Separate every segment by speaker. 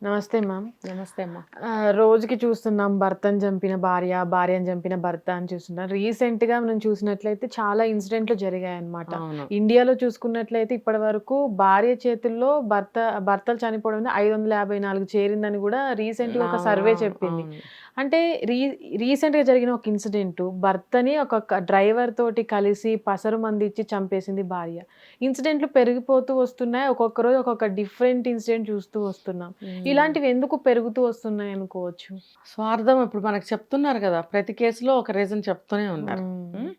Speaker 1: నమస్తే మ్యామ్.
Speaker 2: నమస్తే అమ్మా.
Speaker 1: రోజుకి చూస్తున్నాం భర్తను చంపిన భార్య, భార్యను చంపిన భర్త అని చూస్తున్నాం. రీసెంట్‌గా మనం చూసినట్లయితే చాలా ఇన్సిడెంట్లు జరిగాయన్నమాట.
Speaker 2: అవును.
Speaker 1: ఇండియాలో చూసుకున్నట్లయితే ఇప్పటివరకు భార్య చేతుల్లో భర్తలు చనిపోవడం 554 చేరిందని కూడా రీసెంట్‌గా ఒక సర్వే
Speaker 2: అవునవును.
Speaker 1: చెప్పింది.
Speaker 2: అవును.
Speaker 1: అంటే రీసెంట్‌గా జరిగిన ఒక ఇన్సిడెంటు భర్తని ఒక డ్రైవర్ తోటి కలిసి పసరు మందిచ్చి చంపేసింది భార్య. ఇన్సిడెంట్లు పెరిగిపోతూ వస్తున్నాయి. ఒక్కొక్క రోజు ఒక్కొక్క డిఫరెంట్ ఇన్సిడెంట్ చూస్తూ వస్తున్నాం. ఇలాంటివి ఎందుకు పెరుగుతూ వస్తున్నాయి అనుకోవచ్చు?
Speaker 2: స్వార్థం ఇప్పుడు మనకు చెప్తున్నారు కదా! ప్రతి కేసులో ఒక రీజన్ చెప్తూనే ఉన్నారు.
Speaker 1: హ్మ్.
Speaker 2: హ్మ్.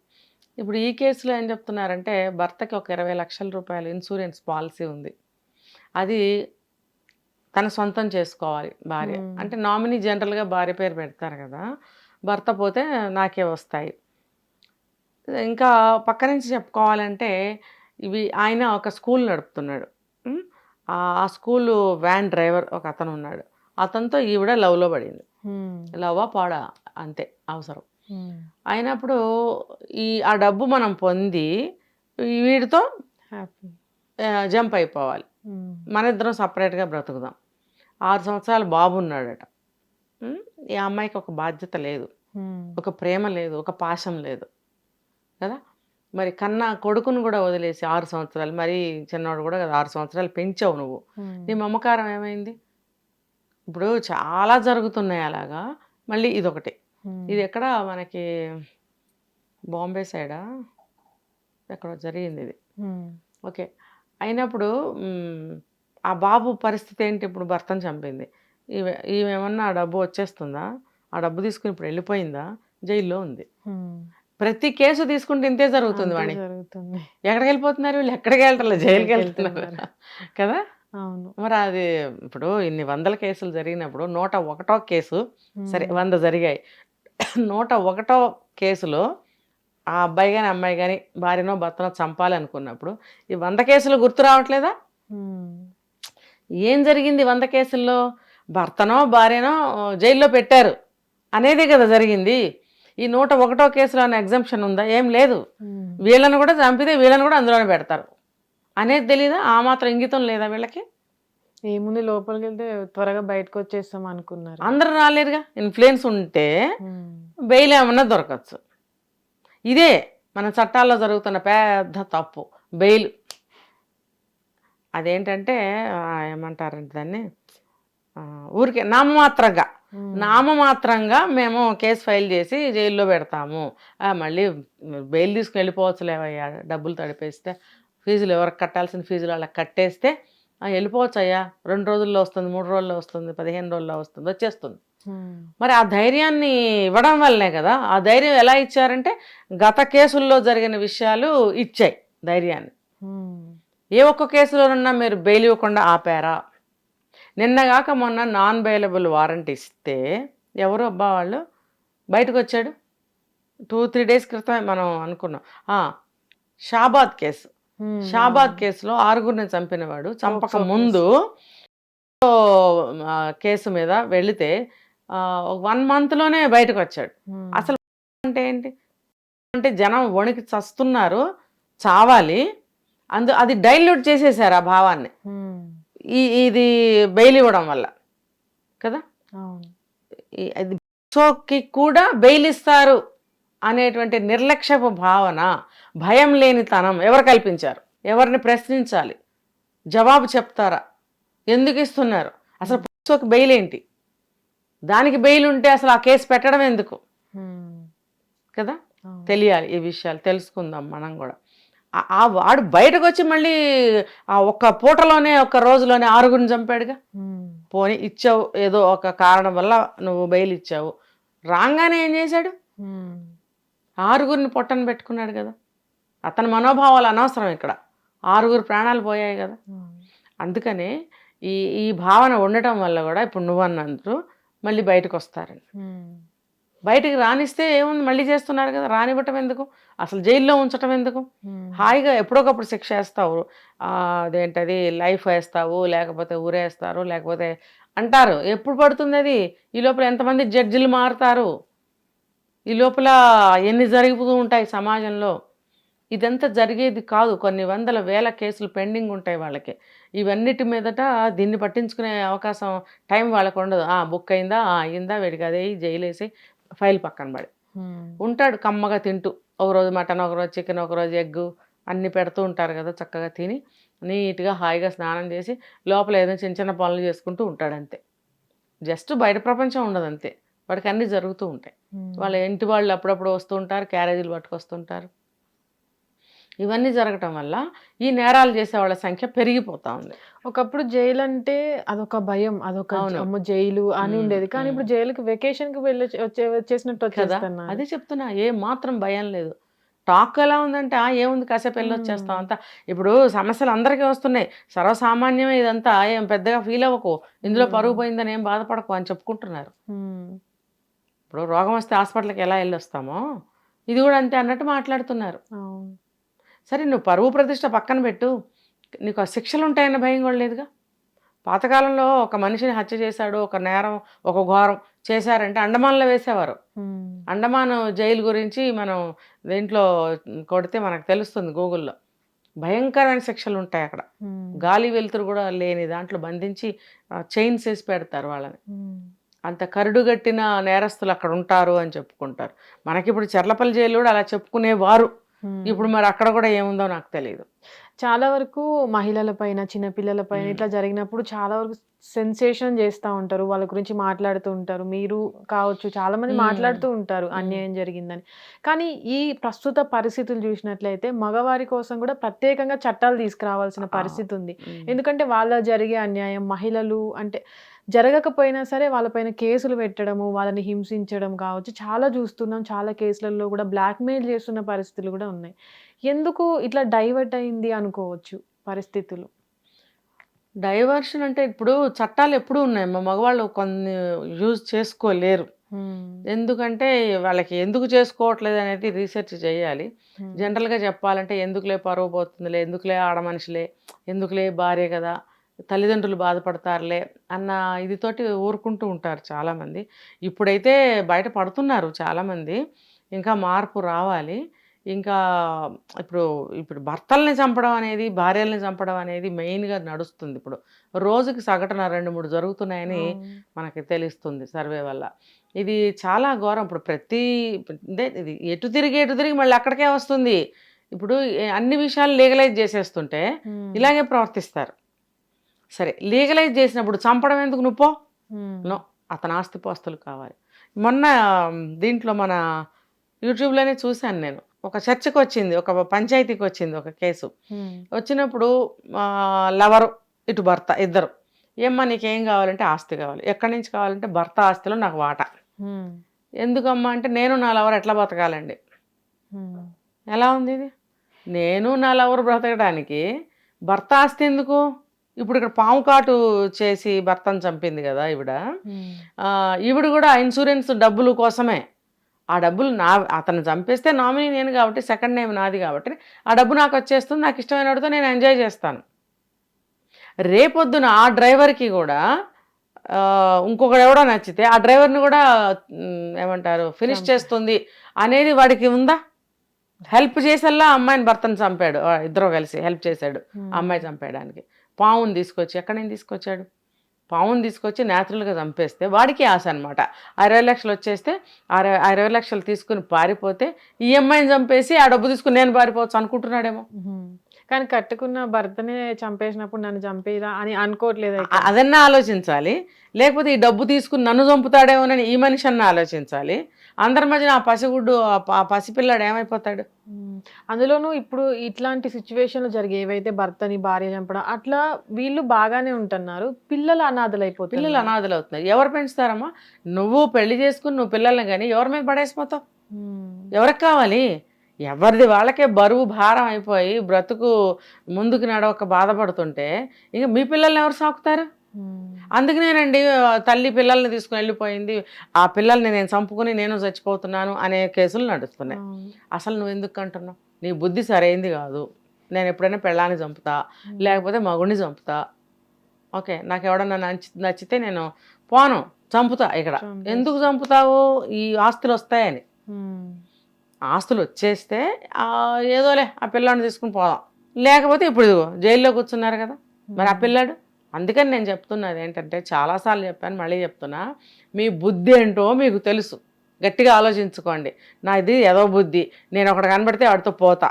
Speaker 2: ఇప్పుడు ఈ కేసులో ఏం చెప్తున్నారంటే భర్తకి ఒక 20,00,000 రూపాయలు ఇన్సూరెన్స్ పాలిసీ ఉంది. అది తన సొంతం చేసుకోవాలి భార్య.
Speaker 1: హ్మ్.
Speaker 2: అంటే నామినీ జనరల్‌గా భార్య పేరు పెడతారు కదా! భర్త పోతే నాకే వస్తాయి. ఇంకా పక్క నుంచి చెప్పుకోవాలంటే ఆయన ఒక స్కూల్ నడుపుతున్నాడు. హ్మ్. ఆ స్కూలు వ్యాన్ డ్రైవర్ ఒకతను ఉన్నాడు. అతనితో ఈవిడ లవ్‌లో పడింది.
Speaker 1: హ్మ్.
Speaker 2: లవ్వా పాడా అంతే అవసరం.
Speaker 1: హ్మ్.
Speaker 2: అయినప్పుడు ఆ డబ్బు మనం పొంది వీడితో
Speaker 1: హ్యాపీ.
Speaker 2: జంప్ అయిపోవాలి.
Speaker 1: హ్మ్.
Speaker 2: మనిద్దరం సెపరేట్‌గా బ్రతుకుదాం. 6 సంవత్సరాల బాబున్నాడట. హ్మ్. ఈ అమ్మాయికి ఒక బాధ్యత లేదు.
Speaker 1: హ్మ్.
Speaker 2: ఒక ప్రేమ లేదు. ఒక పాశం లేదు. కదా! మరి కన్న కొడుకుని గూడా వదిలేసి 6 సంవత్సరాలు మరీ చిన్నోడు గూడా కాదు 6 సంవత్సరాలు పెంచావు నువ్వు.
Speaker 1: హ్మ్.
Speaker 2: నీ మమకారం ఏమైంది? ఇప్పుడు చాలా జరుగుతున్నాయి అలాగా. మళ్ళీ ఇదొకటి.
Speaker 1: హ్మ్.
Speaker 2: ఇది ఎక్కడ మనకి బాంబే సైడా? ఎక్కడో జరిగిందిది.
Speaker 1: హ్మ్.
Speaker 2: ఓకే. అయినప్పుడు ఆ బాబు పరిస్థితి ఏంటి ఇప్పుడు భర్తను చంపింది. ఈమేమన్నా ఆ డబ్బు వచ్చేస్తుందా? ఆ డబ్బు తీసుకొని ఇప్పుడు వెళ్ళిపోయిందా? జైల్లో ఉంది.
Speaker 1: హ్మ్.
Speaker 2: ప్రతి కేసు తీసుకుంటే ఇంతే జరుగుతుంది
Speaker 1: అంతే
Speaker 2: వాణి.
Speaker 1: జరుగుతుంది.
Speaker 2: ఎక్కడికెళ్ళిపోతున్నారు వీళ్ళు? ఎక్కడికి వెళ్ళట్లే జైలుకెళ్తున్నారు.
Speaker 1: జైలుకెళ్తున్నారు.
Speaker 2: కదా!
Speaker 1: అవును.
Speaker 2: మరి అది ఇప్పుడు ఇన్ని వందల కేసులు జరిగినప్పుడు 101 కేసు సరే
Speaker 1: హ్మ్.
Speaker 2: 100 జరిగాయి. 101 కేసులో ఆ అబ్బాయి గాని, అమ్మాయి గాని భార్యనో, భర్తనో చంపాలనుకున్నప్పుడు ఈ 100 కేసులు గుర్తు రావట్లేదా?
Speaker 1: హ్మ్.
Speaker 2: ఏం జరిగింది 100 కేసుల్లో? భర్తనో, భార్యనో జైల్లో పెట్టారు అనేదే కదా జరిగింది. ఈ 101 కేసులో అనే ఎగ్జంప్షన్ ఉందా? ఏం లేదు.
Speaker 1: హ్మ్.
Speaker 2: వీళ్ళని కూడా చంపితే వీళ్ళని కూడా అందులోనే పెడతారు. అనేది తెలీదా? ఆ మాత్రం ఇంగితం లేదా వీళ్ళకి?
Speaker 1: ఏముంది లోపలికెళ్తే త్వరగా బయటకొచ్చేస్తాం అనుకున్నారు.
Speaker 2: అందరూ రాలేరుగా. ఇన్‌ఫ్లుయెన్స్ ఉంటే
Speaker 1: హ్మ్.
Speaker 2: బెయిల్ ఏమన్నా దొరకచ్చు. ఇదే మన చట్టాల్లో జరుగుతున్న పెద్ద తప్పు. బెయిల్. అదేంటంటే ఏమంటారంటే దాన్ని ఊరికే నామమాత్రంగా
Speaker 1: హ్మ్.
Speaker 2: నామమాత్రంగా మేము కేసు ఫైల్ చేసి జైల్లో పెడతాము. మళ్ళీ బెయిల్ తీసుకుని వెళ్ళిపోవచ్చులేవయ్యా డబ్బులు తడిపేస్తే ఫీజులు ఎవరికి కట్టాల్సిన ఫీజులు వాళ్ళకి కట్టేస్తే వెళ్ళిపోవచ్చయ్యా 2 రోజుల్లో వస్తుంది 3 రోజుల్లో వస్తుంది 15 రోజుల్లో వస్తుంది వచ్చేస్తుంది.
Speaker 1: హ్మ్.
Speaker 2: మరి ఆ ధైర్యాన్ని ఇవ్వడం వల్లనే కదా ఆ ధైర్యం ఎలా ఇచ్చారంటే గత కేసుల్లో జరిగిన విషయాలు ఇచ్చాయి ధైర్యాన్ని.
Speaker 1: హ్మ్.
Speaker 2: ఏ ఒక్క కేసులోనన్నా మీరు బెయిల్ ఇవ్వకుండా ఆపారా? నిన్నగాక మొన్న నాన్ బెయిలబుల్ వారెంట్ ఇస్తే ఎవరు అబ్బా వాళ్ళు బయటకొచ్చాడు. 2-3 డేస్ క్రితమే మనం అనుకున్నాం. షాబాద్ కేసు.
Speaker 1: హ్మ్.
Speaker 2: షాబాద్
Speaker 1: అవును.
Speaker 2: కేసులో 6గురిని చంపినవాడు చంపక
Speaker 1: పోక్సో కేస్.
Speaker 2: ముందు కేసు మీద వెళితే 1 మంత్‌లోనే బయటకొచ్చాడు.
Speaker 1: హ్మ్.
Speaker 2: అసలు అంటే ఏంటి? అంటే జనం వణికి చస్తున్నారు. చావాలి. అది డైల్యూట్ చేసేసారు ఆ భావాన్ని.
Speaker 1: హ్మ్.
Speaker 2: ఇది బెయిల్ ఇవ్వడం వల్ల. కదా!
Speaker 1: అవును.
Speaker 2: అది సోకి కూడా బెయిల్ ఇస్తారు అనేటువంటి నిర్లక్ష్యపు భావన, భయం లేనితనం ఎవరు కల్పించారు? ఎవరిని ప్రశ్నించాలి? జవాబు చెప్తారా? ఎందుకు ఇస్తున్నారు? అసలు పోక్సోకి బెయిల్ ఏంటి? దానికి బెయిల్ ఉంటే అసలు ఆ కేసు పెట్టడం ఎందుకు?
Speaker 1: హ్మ్.
Speaker 2: కదా!
Speaker 1: అవును.
Speaker 2: తెలియాలి ఈ విషయాలు తెలుసుకుందాం మనం కూడా. ఆ వాడు బయటకొచ్చి మళ్ళీ ఆ ఒక్క పూటలోనే ఒక్క రోజులోనే 6గురిని చంపాడుగా.
Speaker 1: హ్మ్.
Speaker 2: పోనీ ఇచ్చావు ఏదో ఒక కారణం వల్ల నువ్వు బెయిల్ ఇచ్చావు. రాంగానే ఏం చేశాడు?
Speaker 1: హ్మ్.
Speaker 2: 6గురిని పొట్టన పెట్టుకున్నాడు కదా! అతని మనోభావాలు అనవసరం ఇక్కడ. 6గురు ప్రాణాలు పోయాయి కదా!
Speaker 1: హ్మ్.
Speaker 2: అందుకనే ఈ ఈ భావన ఉండటం వల్ల కూడా ఇప్పుడు నువ్వన్నట్టు మళ్ళీ బయటకొస్తారండి.
Speaker 1: హ్మ్.
Speaker 2: బయటికి రానిస్తే ఏముంది మళ్ళీ చేస్తున్నారు కదా! రానివ్వటం ఎందుకు? అసలు జైల్లో ఉంచటం ఎందుకు?
Speaker 1: హ్మ్.
Speaker 2: హాయిగా ఎప్పుడోకప్పుడు శిక్ష ఏస్తావు. అదేంటది లైఫ్ వేస్తావు, లేకపోతే ఉరేస్తారు, లేకపోతే అంటారు. ఎప్పుడు పడుతుందది? ఈ లోపల ఎంతమంది జడ్జిలు మారుతారు? ఈ లోపల ఎన్ని జరుగుతూ ఉంటాయి సమాజంలో. ఇదంతా జరిగేది కాదు. కొన్ని వందల వేల కేసులు పెండింగ్ ఉంటాయి వాళ్ళకి. ఇవన్నిటి మీదట దీన్ని పట్టించుకునే అవకాశం టైం వాళ్ళకు ఉండదు. బుక్ అయిందా, అయిందా, వీడికి అదే జైలేసి ఫైల్ పక్కన పడి ఉంటాడు కమ్మగా తింటూ. ఒకరోజు మటన్, ఒకరోజు చికెన్, ఒకరోజు ఎగ్గు అన్నీ పెడుతూ ఉంటారు కదా, చక్కగా తిని నీట్గా హాయిగా స్నానం చేసి లోపల ఏదో చిన్న చిన్న పనులు చేసుకుంటూ ఉంటాడు అంతే. జస్ట్ బయట ప్రపంచం ఉండదు అంతే, వాడికి అన్నీ జరుగుతూ ఉంటాయి. వాళ్ళ ఇంటి వాళ్ళు అప్పుడప్పుడు వస్తూ ఉంటారు, క్యారేజీలు పట్టుకొస్తుంటారు. ఇవన్నీ జరగటం వల్ల ఈ నేరాలు చేసే వాళ్ళ సంఖ్య పెరిగిపోతా ఉంది.
Speaker 1: ఒకప్పుడు జైలు అంటే అదొక భయం, అదొక అమ్మో జైలు అని ఉండేది. కానీ ఇప్పుడు జైలుకి వెకేషన్ కి వెళ్ళి వచ్చేసినట్టు వచ్చేస్తున్నారు.
Speaker 2: అదే చెప్తున్నా, ఏ మాత్రం భయం లేదు. టాక్ ఎలా ఉందంటే ఏముంది కాసేపు వెళ్ళి వచ్చేస్తాం అంతా. ఇప్పుడు సమస్యలు అందరికీ వస్తున్నాయి, సర్వసామాన్యమే ఇదంతా, ఏం పెద్దగా ఫీల్ అవ్వకు, ఇందులో పరుగు పోయిందని ఏం బాధపడకు అని చెప్పుకుంటున్నారు. ఇప్పుడు రోగం వస్తే హాస్పిటల్కి ఎలా వెళ్ళి వస్తామో ఇది కూడా అంతే అన్నట్టు మాట్లాడుతున్నారు. సరే నువ్వు పరువు ప్రతిష్ట పక్కన పెట్టు, నీకు శిక్షలు ఉంటాయన్న భయం కూడా లేదుగా. పాతకాలంలో ఒక మనిషిని హత్య చేశాడు, ఒక నేరం, ఒక ఘోరం చేశారంటే అండమాన్లో వేసేవారు. అండమాన్ జైలు గురించి మనం దీంట్లో కొడితే మనకు తెలుస్తుంది గూగుల్లో. భయంకరమైన శిక్షలు ఉంటాయి అక్కడ. గాలి వెలుతురు కూడా లేని దాంట్లో బంధించి చైన్స్ వేసి పెడతారు వాళ్ళని. అంత కరుడుగట్టిన నేరస్తులు అక్కడ ఉంటారు అని చెప్పుకుంటారు. మనకిప్పుడు చెర్లపల్లి జైలు కూడా అలా చెప్పుకునేవారు. ఇప్పుడు మరి అక్కడ కూడా ఏముందో నాకు తెలియదు.
Speaker 1: చాలా వరకు మహిళల పైన, చిన్నపిల్లల పైన ఇట్లా జరిగినప్పుడు చాలా వరకు సెన్సేషన్ చేస్తూ ఉంటారు, వాళ్ళ గురించి మాట్లాడుతూ ఉంటారు. మీరు కావచ్చు, చాలా మంది మాట్లాడుతూ ఉంటారు అన్యాయం జరిగిందని. కానీ ఈ ప్రస్తుత పరిస్థితులు చూసినట్లయితే మగవారి కోసం కూడా ప్రత్యేకంగా చట్టాలు తీసుకురావాల్సిన పరిస్థితి ఉంది. ఎందుకంటే వాళ్ళ జరిగే అన్యాయం, మహిళలు అంటే జరగకపోయినా సరే వాళ్ళపైన కేసులు పెట్టడము, వాళ్ళని హింసించడం కావచ్చు చాలా చూస్తున్నాం. చాలా కేసులలో కూడా బ్లాక్మెయిల్ చేస్తున్న పరిస్థితులు కూడా ఉన్నాయి. ఎందుకు ఇట్లా డైవర్ట్ అయింది అనుకోవచ్చు పరిస్థితులు?
Speaker 2: డైవర్షన్ అంటే ఇప్పుడు చట్టాలు ఎప్పుడూ ఉన్నాయి, మా మగవాళ్ళు కొన్ని యూజ్ చేసుకోలేరు. ఎందుకంటే వాళ్ళకి ఎందుకు చేసుకోవట్లేదు అనేది రీసెర్చ్ చేయాలి. జనరల్గా చెప్పాలంటే ఎందుకులే పరువు పోతుందిలే, ఎందుకులే ఆడ మనుషులే, ఎందుకులే భార్య కదా, తల్లిదండ్రులు బాధపడతారులే అన్న ఇదితోటి ఊరుకుంటూ ఉంటారు చాలామంది. ఇప్పుడైతే బయట పడుతున్నారు చాలామంది. ఇంకా మార్పు రావాలి. ఇంకా ఇప్పుడు ఇప్పుడు భర్తల్ని చంపడం అనేది, భార్యల్ని చంపడం అనేది మెయిన్గా నడుస్తుంది. ఇప్పుడు రోజుకి సగటున 2-3 జరుగుతున్నాయని మనకి తెలుస్తుంది సర్వే వల్ల. ఇది చాలా ఘోరం. ఇప్పుడు ఇది ఎటు తిరిగి మళ్ళీ అక్కడికే వస్తుంది. ఇప్పుడు అన్ని విషయాలు లీగలైజ్ చేసేస్తుంటే ఇలాగే ప్రవర్తిస్తారు. సరే లీగలైజ్ చేసినప్పుడు చంపడం ఎందుకు నువ్వు? నో, అతని ఆస్తిపాస్తులు కావాలి. మొన్న దీంట్లో మన యూట్యూబ్లోనే చూశాను నేను, ఒక చర్చకు వచ్చింది, ఒక పంచాయతీకి వచ్చింది ఒక కేసు. వచ్చినప్పుడు లవరు ఇటు భర్త ఇద్దరు, ఏమ్మా నీకేం కావాలంటే ఆస్తి కావాలి. ఎక్కడి నుంచి కావాలంటే భర్త ఆస్తిలో నాకు వాటా. ఎందుకమ్మా అంటే నేను నా లవర్ ఎట్లా బతకాలండి. ఎలా ఉంది ఇది? నేను నా లవర్ బ్రతకడానికి భర్త ఆస్తి ఎందుకు? ఇప్పుడు ఇక్కడ పాము కాటు చేసి భర్తను చంపింది కదా ఈవిడ కూడా ఇన్సూరెన్స్ డబ్బులు కోసమే. ఆ డబ్బులు అతను చంపేస్తే నామినీ నేను కాబట్టి, సెకండ్ నేమ్ నాది కాబట్టి ఆ డబ్బు నాకు వచ్చేస్తుంది, నాకు ఇష్టమైనతో నేను ఎంజాయ్ చేస్తాను. రేపొద్దున ఆ డ్రైవర్కి కూడా ఇంకొకడు ఎవడో నచ్చితే ఆ డ్రైవర్ని కూడా ఏమంటారు ఫినిష్ చేస్తుంది అనేది వాడికి ఉందా? హెల్ప్ చేసేలా అమ్మాయిని భర్తను చంపాడు, ఇద్దరు కలిసి హెల్ప్ చేశాడు అమ్మాయి చంపేయడానికి. పావుని తీసుకొచ్చి, ఎక్కడి నుంచి తీసుకొచ్చాడు? పావుని తీసుకొచ్చి న్యాచురల్గా చంపేస్తే వాడికి ఆశ అనమాట. 60 లక్షలు వచ్చేస్తే 60 లక్షలు తీసుకుని పారిపోతే ఈ అమ్మాయిని చంపేసి ఆ డబ్బు తీసుకుని నేను పారిపోవచ్చు అనుకుంటున్నాడేమో.
Speaker 1: కానీ కట్టుకున్న భర్తనే చంపేసినప్పుడు నన్ను చంపేదా అని అనుకోవట్లేదు.
Speaker 2: అదన్నా ఆలోచించాలి. లేకపోతే ఈ డబ్బు తీసుకుని నన్ను చంపుతాడేమోనని ఈ మనిషి అన్న ఆలోచించాలి. అందరి మధ్యన ఆ పసిగుడ్డు, ఆ పసిపిల్లాడు ఏమైపోతాడు?
Speaker 1: అందులోనూ ఇప్పుడు ఇట్లాంటి సిచ్యువేషన్లు జరిగే ఏవైతే భర్తని భార్య చంపడం అట్లా వీళ్ళు బాగానే ఉంటున్నారు, పిల్లలు అనాథలైపోతారు.
Speaker 2: పిల్లలు అనాథలు అవుతున్నారు. ఎవరు పెంచుతారమ్మా? నువ్వు పెళ్లి చేసుకుని నువ్వు పిల్లల్ని కానీ ఎవరి మీద పడేసిపోతావు? ఎవరికి కావాలి? ఎవరిది వాళ్ళకే బరువు భారం అయిపోయి బ్రతుకు ముందుకు నడవక బాధపడుతుంటే ఇంకా మీ పిల్లల్ని ఎవరు సాకుతారు? అందుకనేనండి తల్లి పిల్లల్ని తీసుకుని వెళ్ళిపోయింది, ఆ పిల్లల్ని నేను చంపుకుని నేను చచ్చిపోతున్నాను అనే కేసులు నడుస్తున్నాయి. అసలు నువ్వు ఎందుకు అంటున్నావు? నీ బుద్ధి సరైంది కాదు. నేను ఎప్పుడైనా పెళ్ళాన్ని చంపుతా, లేకపోతే మగుడిని చంపుతా. ఓకే, నాకు ఎవడన్నా నచ్చితే నేను పోను, చంపుతా. ఇక్కడ ఎందుకు చంపుతావు? ఈ ఆస్తులు వస్తాయని. ఆస్తులు వచ్చేస్తే ఏదోలే ఆ పిల్లాడిని తీసుకుని పోదాం, లేకపోతే ఇప్పుడు ఇదిగో జైల్లో కూర్చున్నారు కదా మరి ఆ పిల్లాడు. అందుకని నేను చెప్తున్నది ఏంటంటే, చాలాసార్లు చెప్పాను, మళ్ళీ చెప్తున్నా, మీ బుద్ధి ఏంటో మీకు తెలుసు, గట్టిగా ఆలోచించుకోండి. నాది ఏదో బుద్ధి, నేను ఒకటి కనబడితే వాడితో పోతా,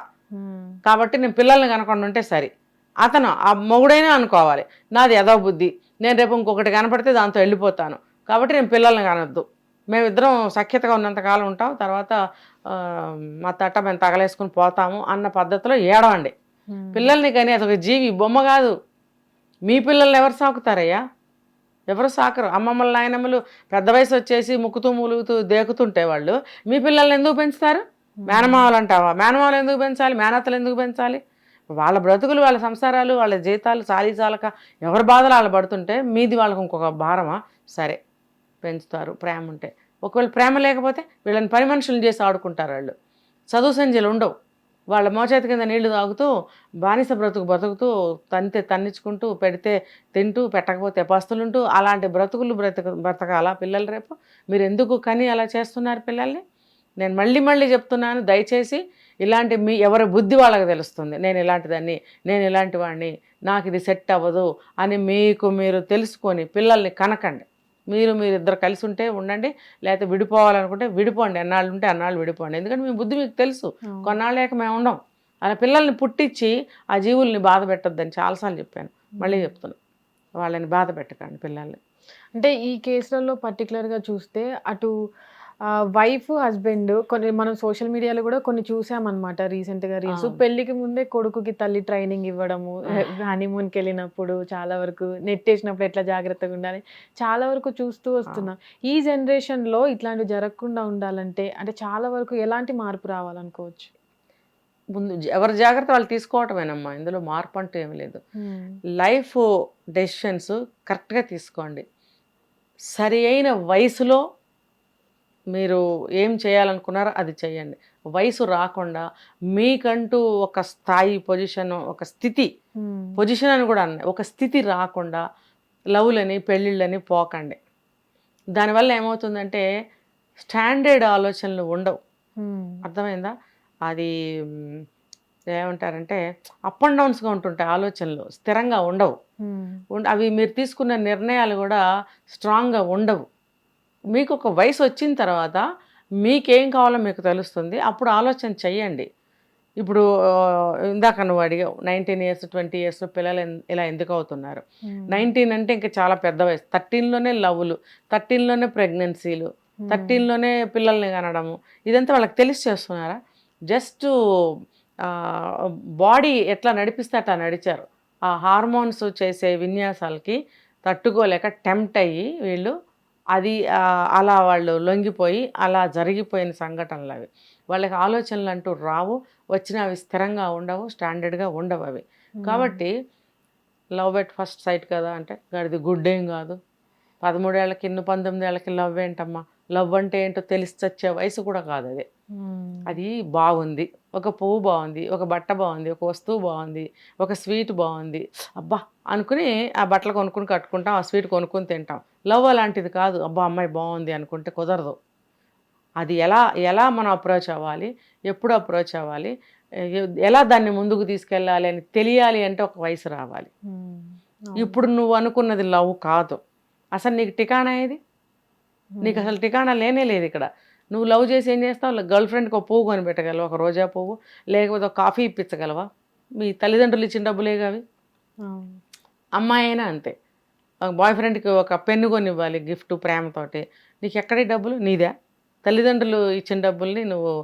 Speaker 2: కాబట్టి నేను పిల్లల్ని కనకుండా ఉంటే సరి. అతను ఆ మొగుడైనా అనుకోవాలి, నాది ఏదో బుద్ధి, నేను రేపు ఇంకొకటి కనపడితే దాంతో వెళ్ళిపోతాను, కాబట్టి నేను పిల్లల్ని కనొద్దు, మేమిద్దరం సఖ్యతగా ఉన్నంతకాలం ఉంటాం, తర్వాత మా తట్ట మేము తగలేసుకుని పోతాము అన్న పద్ధతిలో ఏడవండి. పిల్లల్ని కానీ అదొక జీవి, బొమ్మ కాదు. మీ పిల్లల్ని ఎవరు సాకుతారయ్యా? ఎవరు సాకరు. అమ్మమ్మలు నాయనమ్మలు పెద్ద వయసు వచ్చేసి ముక్కుతూ మూలుగుతూ దేకుతుంటే వాళ్ళు మీ పిల్లల్ని ఎందుకు పెంచుతారు? మేనమావలు అంటావా? మేనమావలు ఎందుకు పెంచాలి? మేనత్తలు ఎందుకు పెంచాలి? వాళ్ళ బ్రతుకులు, వాళ్ళ సంసారాలు, వాళ్ళ జీతాలు చాలక ఎవరి బాధలు వాళ్ళు పడుతుంటే మీది వాళ్ళకు ఇంకొక భారమా? సరే పెంచుతారు ప్రేమ ఉంటే. ఒకవేళ ప్రేమ లేకపోతే వీళ్ళని పని మనుషులను చేసి ఆడుకుంటారు. వాళ్ళు చదువు సంధ్యలు ఉండవు, వాళ్ళ మోచేతి కింద నీళ్లు తాగుతూ బానిస బ్రతుకుతూ తన్నించుకుంటూ పెడితే తింటూ పెట్టకపోతే పస్తులుంటూ అలాంటి బ్రతుకులు బ్రతకాలా పిల్లలు? రేపు మీరు ఎందుకు కని అలా చేస్తున్నారు పిల్లల్ని? నేను మళ్ళీ చెప్తున్నాను, దయచేసి ఇలాంటి ఎవరి బుద్ధి వాళ్ళకి తెలుస్తుంది. నేను ఇలాంటిదాన్ని, నేను ఇలాంటి వాడిని, నాకు ఇది సెట్ అవ్వదు అని మీరు తెలుసుకొని పిల్లల్ని కనకండి. మీరిద్దరు కలిసి ఉంటే ఉండండి, లేకపోతే విడిపోవాలనుకుంటే విడిపోండి, ఎన్నాళ్ళు ఉంటే అన్నాళ్ళు విడిపోండి. ఎందుకంటే మీ బుద్ధి మీకు తెలుసు, కొన్నాళ్ళేక మేము ఉండం. అలా పిల్లల్ని పుట్టించి ఆ జీవుల్ని బాధ పెట్టొద్దని చాలాసార్లు చెప్పాను, మళ్ళీ చెప్తున్నాను, వాళ్ళని బాధ పెట్టకండి పిల్లల్ని.
Speaker 1: అంటే ఈ కేసులలో పర్టికులర్గా చూస్తే అటు వైఫ్ హస్బెండ్ కొన్ని మనం సోషల్ మీడియాలో కూడా కొన్ని చూసామన్నమాట రీసెంట్గా రీల్స్. పెళ్లికి ముందే కొడుకుకి తల్లి ట్రైనింగ్ ఇవ్వడము, హనీమూన్కి వెళ్ళినప్పుడు చాలా వరకు నెట్టేసినప్పుడు ఎట్లా జాగ్రత్తగా ఉండాలి చాలా వరకు చూస్తూ వస్తున్నాం. ఈ జనరేషన్లో ఇట్లాంటివి జరగకుండా ఉండాలంటే అంటే చాలా వరకు ఎలాంటి మార్పు రావాలనుకోవచ్చు?
Speaker 2: ముందు ఎవరి జాగ్రత్త వాళ్ళు తీసుకోవటమేనమ్మా, ఇందులో మార్పు అంటూ ఏమి లేదు. లైఫ్ డెసిషన్స్ కరెక్ట్గా తీసుకోండి. సరి అయిన వయసులో మీరు ఏం చేయాలనుకున్నారో అది చేయండి. వయసు రాకుండా మీకంటూ ఒక స్థాయి, పొజిషన్, ఒక స్థితి, పొజిషన్ అని కూడా అన్న ఒక స్థితి రాకుండా లవ్లని పెళ్ళిళ్ళని పోకండి. దానివల్ల ఏమవుతుందంటే స్టాండర్డ్ ఆలోచనలు ఉండవు. అర్థమైందా? అది ఏమంటారంటే అప్ అండ్ డౌన్స్గా ఉంటుంటాయి ఆలోచనలు, స్థిరంగా ఉండవు. అవి మీరు తీసుకున్న నిర్ణయాలు కూడా స్ట్రాంగ్గా ఉండవు. మీకు ఒక వయసు వచ్చిన తర్వాత మీకేం కావాలో మీకు తెలుస్తుంది, అప్పుడు ఆలోచన చెయ్యండి. ఇప్పుడు ఇందాక నువ్వు అడిగావు 19 years 20 years పిల్లలు ఇలా ఎందుకు అవుతున్నారు? 19 అంటే ఇంకా చాలా పెద్ద వయసు. 13లోనే లవ్లు, 13లోనే ప్రెగ్నెన్సీలు, 13లోనే పిల్లల్ని కనడము, ఇదంతా వాళ్ళకి తెలిసి చేస్తున్నారా? జస్ట్ బాడీ ఎట్లా నడిపిస్తే అట్లా నడిచారు. ఆ హార్మోన్స్ చేసే విన్యాసాలకి తట్టుకోలేక టెంప్ట్ అయ్యి వీళ్ళు అది అలా వాళ్ళు లొంగిపోయి అలా జరిగిపోయిన సంఘటనలు అవి. వాళ్ళకి ఆలోచనలు అంటూ రావు, వచ్చినా అవి స్థిరంగా ఉండవు, స్టాండర్డ్గా ఉండవు అవి. కాబట్టి లవ్ ఎట్ ఫస్ట్ సైట్ కదా అంటే అది గుడ్ ఏం కాదు. 13 ఏళ్ళకి 19 ఏళ్ళకి లవ్ ఏంటమ్మా? లవ్ అంటే ఏంటో తెలిసి చచ్చే వయసు కూడా కాదు అది. అది బాగుంది, ఒక పువ్వు బాగుంది, ఒక బట్ట బాగుంది, ఒక వస్తువు బాగుంది, ఒక స్వీట్ బాగుంది, అబ్బా అనుకుని ఆ బట్టలు కొనుక్కుని కట్టుకుంటాం, ఆ స్వీట్ కొనుక్కొని తింటాం. లవ్ అలాంటిది కాదు. అబ్బా అమ్మాయి బాగుంది అనుకుంటే కుదరదు. అది ఎలా మనం అప్రోచ్ అవ్వాలి, ఎప్పుడు అప్రోచ్ అవ్వాలి, ఎలా దాన్ని ముందుకు తీసుకెళ్ళాలి అని తెలియాలి అంటే ఒక వయసు రావాలి. ఇప్పుడు నువ్వు అనుకున్నది లవ్ కాదు. అసలు నీకు టికాణా ఏది? నీకు అసలు టికాణా లేనే లేదు ఇక్కడ. నువ్వు లవ్ చేసి ఏం చేస్తావు? గర్ల్ ఫ్రెండ్కి ఒక పువ్వు కొని పెట్టగలవా? ఒక రోజా పువ్వు, లేకపోతే ఒక కాఫీ ఇప్పించగలవా? మీ తల్లిదండ్రులు ఇచ్చిన డబ్బులేగా అవి. అమ్మాయి అయినా అంతే. బాయ్ ఫ్రెండ్కి ఒక పెన్ను కొని ఇవ్వాలి గిఫ్ట్ ప్రేమతోటి. నీకు ఎక్కడి డబ్బులు? నీదే. తల్లిదండ్రులు ఇచ్చిన డబ్బుల్ని నువ్వు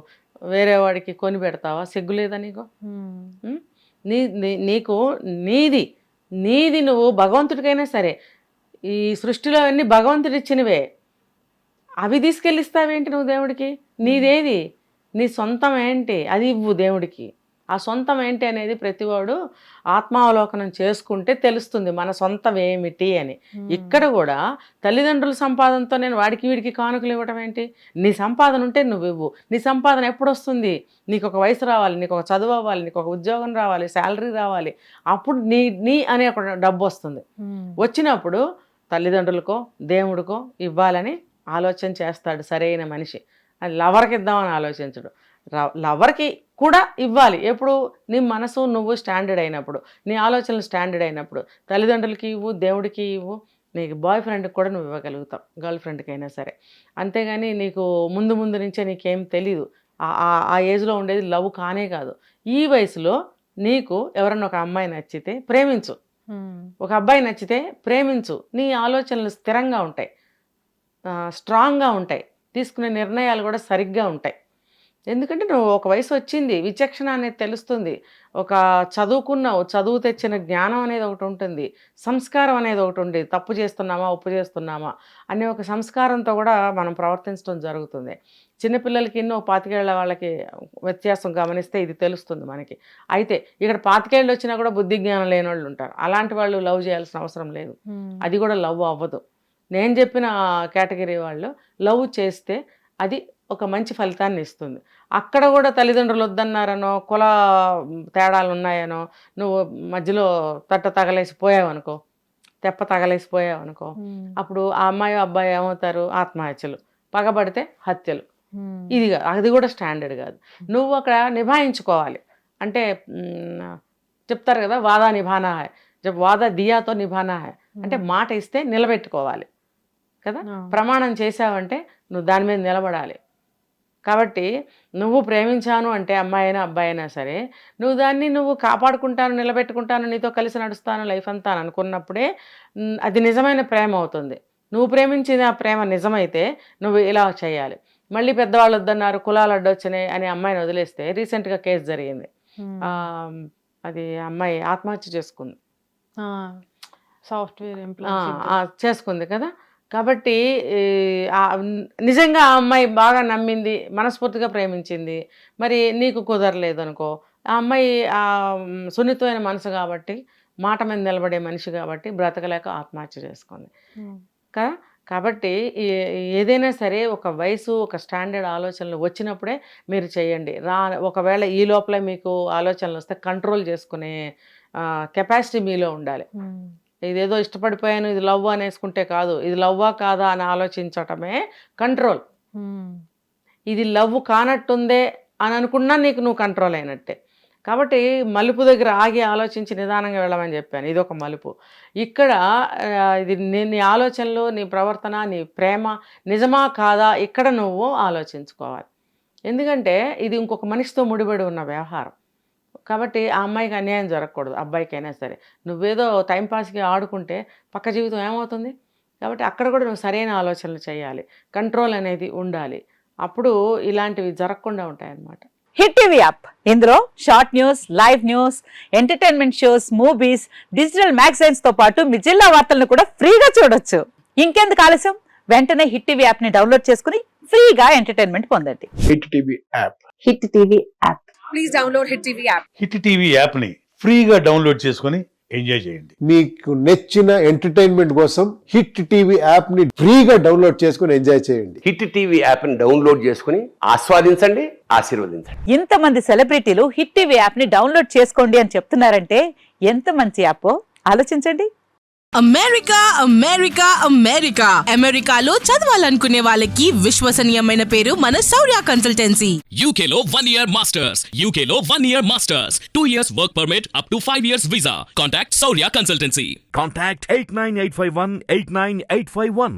Speaker 2: వేరే వాడికి కొని పెడతావా? సిగ్గులేదా నీకు? నీకు నీది నువ్వు భగవంతుడికైనా సరే, ఈ సృష్టిలో అన్నీ భగవంతుడు ఇచ్చినవే, అవి తీసుకెళ్ళిస్తావేంటి నువ్వు దేవుడికి? నీదేది? నీ సొంతం ఏంటి? అది ఇవ్వు దేవుడికి. ఆ సొంతం ఏంటి అనేది ప్రతివాడు ఆత్మావలోకనం చేసుకుంటే తెలుస్తుంది మన సొంతం ఏమిటి అని. ఇక్కడ కూడా తల్లిదండ్రుల సంపాదనతో నేను వాడికి వీడికి కానుకలు ఇవ్వటం ఏంటి? నీ సంపాదన ఉంటే నువ్వు ఇవ్వు. నీ సంపాదన ఎప్పుడు వస్తుంది? నీకు ఒక వయసు రావాలి, నీకు ఒక చదువు అవ్వాలి, నీకు ఒక ఉద్యోగం రావాలి, శాలరీ రావాలి, అప్పుడు నీ అనే ఒక డబ్బు వస్తుంది. వచ్చినప్పుడు తల్లిదండ్రులకో దేవుడికో ఇవ్వాలని ఆలోచన చేస్తాడు సరైన మనిషి. అది లవర్కి ఇద్దామని ఆలోచించడు. లవర్కి కూడా ఇవ్వాలి. ఎప్పుడు నీ మనసు నువ్వు స్టాండర్డ్ అయినప్పుడు, నీ ఆలోచనలు స్టాండర్డ్ అయినప్పుడు. తల్లిదండ్రులకి ఇవ్వు, దేవుడికి ఇవ్వు, నీకు బాయ్ ఫ్రెండ్కి కూడా నువ్వు ఇవ్వగలుగుతావు, గర్ల్ ఫ్రెండ్కి అయినా సరే. అంతేగాని నీకు ముందు నుంచే నీకేం తెలీదు. ఆ ఏజ్లో ఉండేది లవ్ కానే కాదు. ఈ వయసులో నీకు ఎవరన్నా ఒక అమ్మాయి నచ్చితే ప్రేమించు, ఒక అబ్బాయి నచ్చితే ప్రేమించు. నీ ఆలోచనలు స్థిరంగా ఉంటాయి, స్ట్రాంగ్గా ఉంటాయి, తీసుకునే నిర్ణయాలు కూడా సరిగ్గా ఉంటాయి. ఎందుకంటే నువ్వు ఒక వయసు వచ్చింది, విచక్షణ అనేది తెలుస్తుంది, ఒక చదువుకున్నావు, చదువు తెచ్చిన జ్ఞానం అనేది ఒకటి ఉంటుంది, సంస్కారం అనేది ఒకటి ఉంది. తప్పు చేస్తున్నామా ఒప్పు చేస్తున్నామా అనే ఒక సంస్కారంతో కూడా మనం ప్రవర్తించడం జరుగుతుంది. చిన్నపిల్లలకి 25 ఏళ్ల వాళ్ళకి వ్యత్యాసం గమనిస్తే ఇది తెలుస్తుంది మనకి. అయితే ఇక్కడ 25 ఏళ్ళు వచ్చినా కూడా బుద్ధి జ్ఞానం లేని వాళ్ళు ఉంటారు. అలాంటి వాళ్ళు లవ్ చేయాల్సిన అవసరం లేదు, అది కూడా లవ్ అవ్వదు. నేను చెప్పిన కేటగిరీ వాళ్ళు లవ్ చేస్తే అది ఒక మంచి ఫలితాన్ని ఇస్తుంది. అక్కడ కూడా తల్లిదండ్రులు వద్దన్నారనో, కుల తేడాలు ఉన్నాయనో, నువ్వు మధ్యలో తగలేసిపోయావనుకో, తెప్ప తగలేసిపోయావనుకో, అప్పుడు ఆ అమ్మాయి అబ్బాయి ఏమవుతారు? ఆత్మహత్యలు, పగబడితే హత్యలు. అది కూడా స్టాండర్డ్ కాదు. నువ్వు అక్కడ నిభాయించుకోవాలి. అంటే చెప్తారు కదా, వాదా నిభానా హై, వాదా దియాతో నిభానా హై అంటే మాట ఇస్తే నిలబెట్టుకోవాలి కదా. ప్రమాణం చేసావంటే నువ్వు దాని మీద నిలబడాలి. కాబట్టి నువ్వు ప్రేమించాను అంటే అమ్మాయి అయినా అబ్బాయి అయినా సరే, నువ్వు దాన్ని నువ్వు కాపాడుకుంటాను, నిలబెట్టుకుంటాను, నీతో కలిసి నడుస్తాను లైఫ్ అంతా అని అనుకున్నప్పుడే అది నిజమైన ప్రేమ అవుతుంది. నువ్వు ప్రేమించిన ఆ ప్రేమ నిజమైతే నువ్వు ఇలా చేయాలి. మళ్ళీ పెద్దవాళ్ళు వద్దన్నారు, కులాలు అడ్డొచ్చినాయి అని అమ్మాయిని వదిలేస్తే, రీసెంట్గా కేసు జరిగింది, అది అమ్మాయి ఆత్మహత్య చేసుకుంది,
Speaker 1: సాఫ్ట్వేర్
Speaker 2: చేసుకుంది కదా. కాబట్టి నిజంగా ఆ అమ్మాయి బాగా నమ్మింది, మనస్ఫూర్తిగా ప్రేమించింది, మరి నీకు కుదరలేదు అనుకో, ఆ అమ్మాయి సున్నితమైన మనసు కాబట్టి, మాట మీద నిలబడే మనిషి కాబట్టి బ్రతకలేక ఆత్మహత్య చేసుకుంది కదా. కాబట్టి ఏదైనా సరే ఒక వయసు, ఒక స్టాండర్డ్ ఆలోచనలు వచ్చినప్పుడే మీరు చేయండి. ఒకవేళ ఈ లోపలే మీకు ఆలోచనలు వస్తే కంట్రోల్ చేసుకునే కెపాసిటీ మీలో ఉండాలి. ఇదేదో ఇష్టపడిపోయాను ఇది లవ్ అనేసుకుంటే కాదు, ఇది లవ్వా కాదా అని ఆలోచించటమే కంట్రోల్. ఇది లవ్ కానట్టుందే అని అనుకున్నా నీకు నువ్వు కంట్రోల్ అయినట్టే. కాబట్టి మలుపు దగ్గర ఆగి ఆలోచించి నిదానంగా వెళ్ళమని చెప్పాను. ఇది ఒక మలుపు. ఇక్కడ ఇది నీ ఆలోచనలు, నీ ప్రవర్తన, నీ ప్రేమ నిజమా కాదా ఇక్కడ నువ్వు ఆలోచించుకోవాలి. ఎందుకంటే ఇది ఇంకొక మనిషితో ముడిపడి ఉన్న వ్యవహారం కాబట్టి ఆ అమ్మాయికి అన్యాయం జరగకూడదు, అబ్బాయికైనా సరే. నువ్వేదో టైంపాస్కి ఆడుకుంటే పక్క జీవితం ఏమవుతుంది? కాబట్టి అక్కడ కూడా నువ్వు సరైన ఆలోచనలు చేయాలి, కంట్రోల్ అనేది ఉండాలి. అప్పుడు ఇలాంటివి జరగకుండా ఉంటాయన్నమాట.
Speaker 3: హిట్ టీవీ యాప్, ఇందులో short news, live news, entertainment shows, movies, digital magazines తో పాటు మీ జిల్లా వార్తలను కూడా ఫ్రీగా చూడొచ్చు. ఇంకెందుకు ఆలస్యం, వెంటనే హిట్ టీవీ యాప్ ని డౌన్లోడ్ చేసుకుని ఫ్రీగా ఎంటర్టైన్మెంట్ పొందండి.
Speaker 4: Hit TV app.
Speaker 3: Hit TV app.
Speaker 5: Please download hit TV app.
Speaker 6: Hit TV app ని ఫ్రీగా డౌన్లోడ్ చేసుకుని ఎంజాయ్ చేయండి.
Speaker 4: మీకు నచ్చిన ఎంటర్టైన్మెంట్ కోసం హిట్ టీవీ యాప్ ని ఫ్రీగా డౌన్లోడ్ చేసుకుని ఎంజాయ్ చేయండి.
Speaker 7: హిట్ టీవీ యాప్ ని డౌన్లోడ్ చేసుకుని ఆస్వాదించండి, ఆశీర్వదించండి.
Speaker 3: ఇంతమంది సెలబ్రిటీలు హిట్ టీవీ యాప్ ని డౌన్లోడ్ చేసుకోండి అని చెప్తున్నారంటే ఎంత మంచి యాప్ ఆలోచించండి.
Speaker 5: అమెరికా అమెరికా అమెరికా అమెరికాలో చదవాలనుకునే వాళ్ళకి విశ్వసనీయమైన పేరు మన శౌర్య కన్సల్టెన్సీ.
Speaker 8: UK లో 1 year masters, UK లో 1 year masters, 2 years work permit up to 5 years visa. Contact Saurya Consultancy.
Speaker 9: Contact 89851 89851.